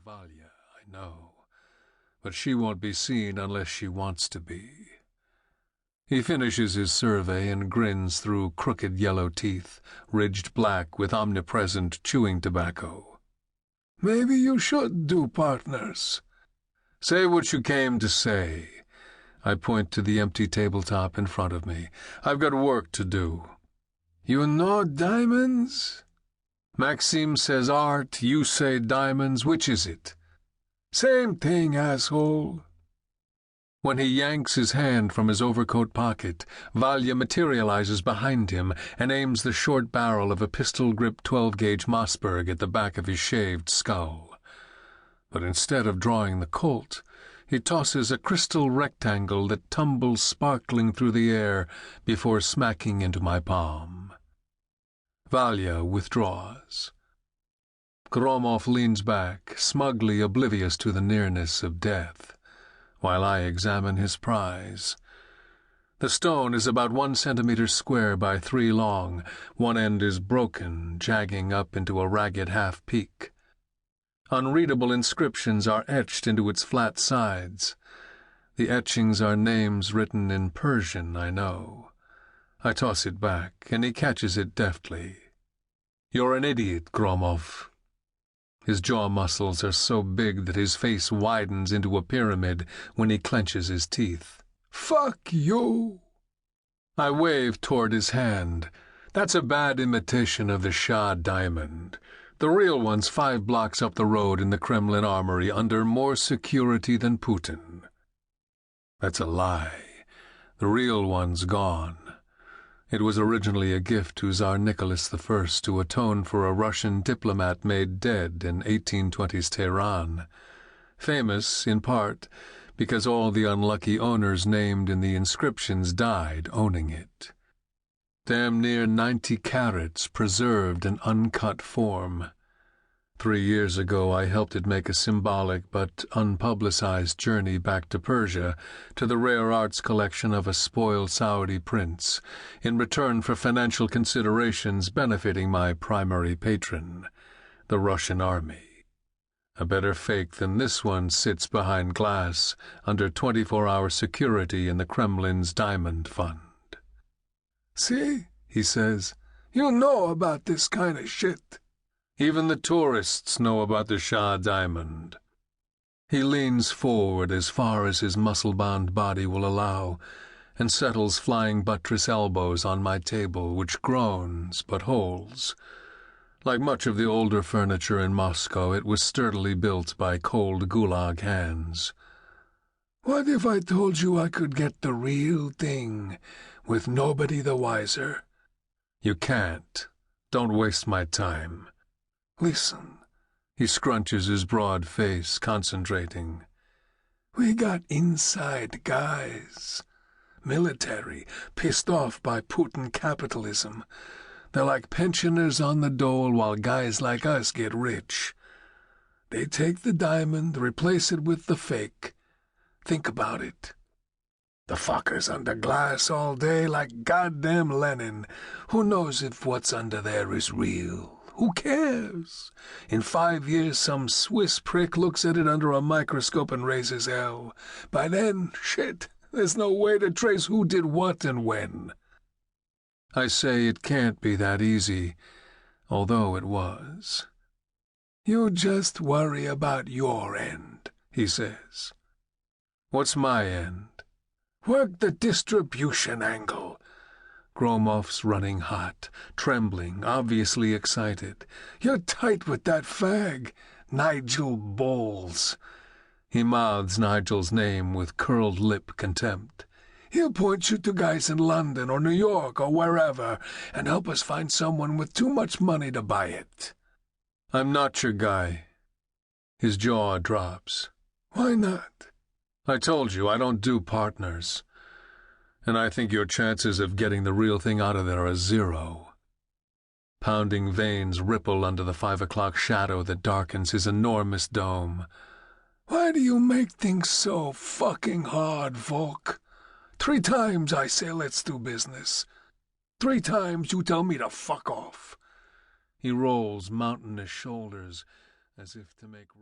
Valya, I know, but she won't be seen unless she wants to be. He finishes his survey and grins through crooked yellow teeth, ridged black with omnipresent chewing tobacco. Maybe you should do partners. Say what you came to say. I point to the empty tabletop in front of me. I've got work to do. You know diamonds? Maxim says art, you say diamonds. Which is it? Same thing, asshole. When he yanks his hand from his overcoat pocket, Valya materializes behind him and aims the short barrel of a pistol-gripped 12-gauge Mossberg at the back of his shaved skull. But instead of drawing the Colt, he tosses a crystal rectangle that tumbles sparkling through the air before smacking into my palm. Valya withdraws. Gromov leans back, smugly oblivious to the nearness of death, while I examine his prize. The stone is about 1 centimeter square by 3 long. One end is broken, jagging up into a ragged half-peak. Unreadable inscriptions are etched into its flat sides. The etchings are names written in Persian, I know. I toss it back, and he catches it deftly. You're an idiot, Gromov. His jaw muscles are so big that his face widens into a pyramid when he clenches his teeth. Fuck you! I wave toward his hand. That's a bad imitation of the Shah diamond. The real one's 5 blocks up the road in the Kremlin armory under more security than Putin. That's a lie. The real one's gone. It was originally a gift to Tsar Nicholas I to atone for a Russian diplomat made dead in 1820s Tehran, famous, in part, because all the unlucky owners named in the inscriptions died owning it. Damn near 90 carats preserved in uncut form. 3 years ago I helped it make a symbolic but unpublicized journey back to Persia to the rare arts collection of a spoiled Saudi prince, in return for financial considerations benefiting my primary patron, the Russian army. A better fake than this one sits behind glass under 24-hour security in the Kremlin's diamond fund. See, he says, you know about this kind of shit. Even the tourists know about the Shah diamond. He leans forward as far as his muscle-bound body will allow and settles flying buttress elbows on my table, which groans but holds. Like much of the older furniture in Moscow, it was sturdily built by cold gulag hands. What if I told you I could get the real thing, with nobody the wiser? You can't. Don't waste my time. Listen. He scrunches his broad face, concentrating. We got inside guys. Military, pissed off by Putin capitalism. They're like pensioners on the dole while guys like us get rich. They take the diamond, replace it with the fake. Think about it. The fucker's under glass all day like goddamn Lenin. Who knows if what's under there is real? Who cares? In 5 years, some Swiss prick looks at it under a microscope and raises hell. By then, shit, there's no way to trace who did what and when. I say it can't be that easy, although it was. You just worry about your end, he says. What's my end? Work the distribution angle. Gromov's running hot, trembling, obviously excited. You're tight with that fag, Nigel Bowles. He mouths Nigel's name with curled lip contempt. He'll point you to guys in London or New York or wherever and help us find someone with too much money to buy it. I'm not your guy. His jaw drops. Why not? I told you I don't do partners. And I think your chances of getting the real thing out of there are 0. Pounding veins ripple under the 5 o'clock shadow that darkens his enormous dome. Why do you make things so fucking hard, Volk? 3 times I say let's do business. 3 times you tell me to fuck off. He rolls mountainous shoulders as if to make room.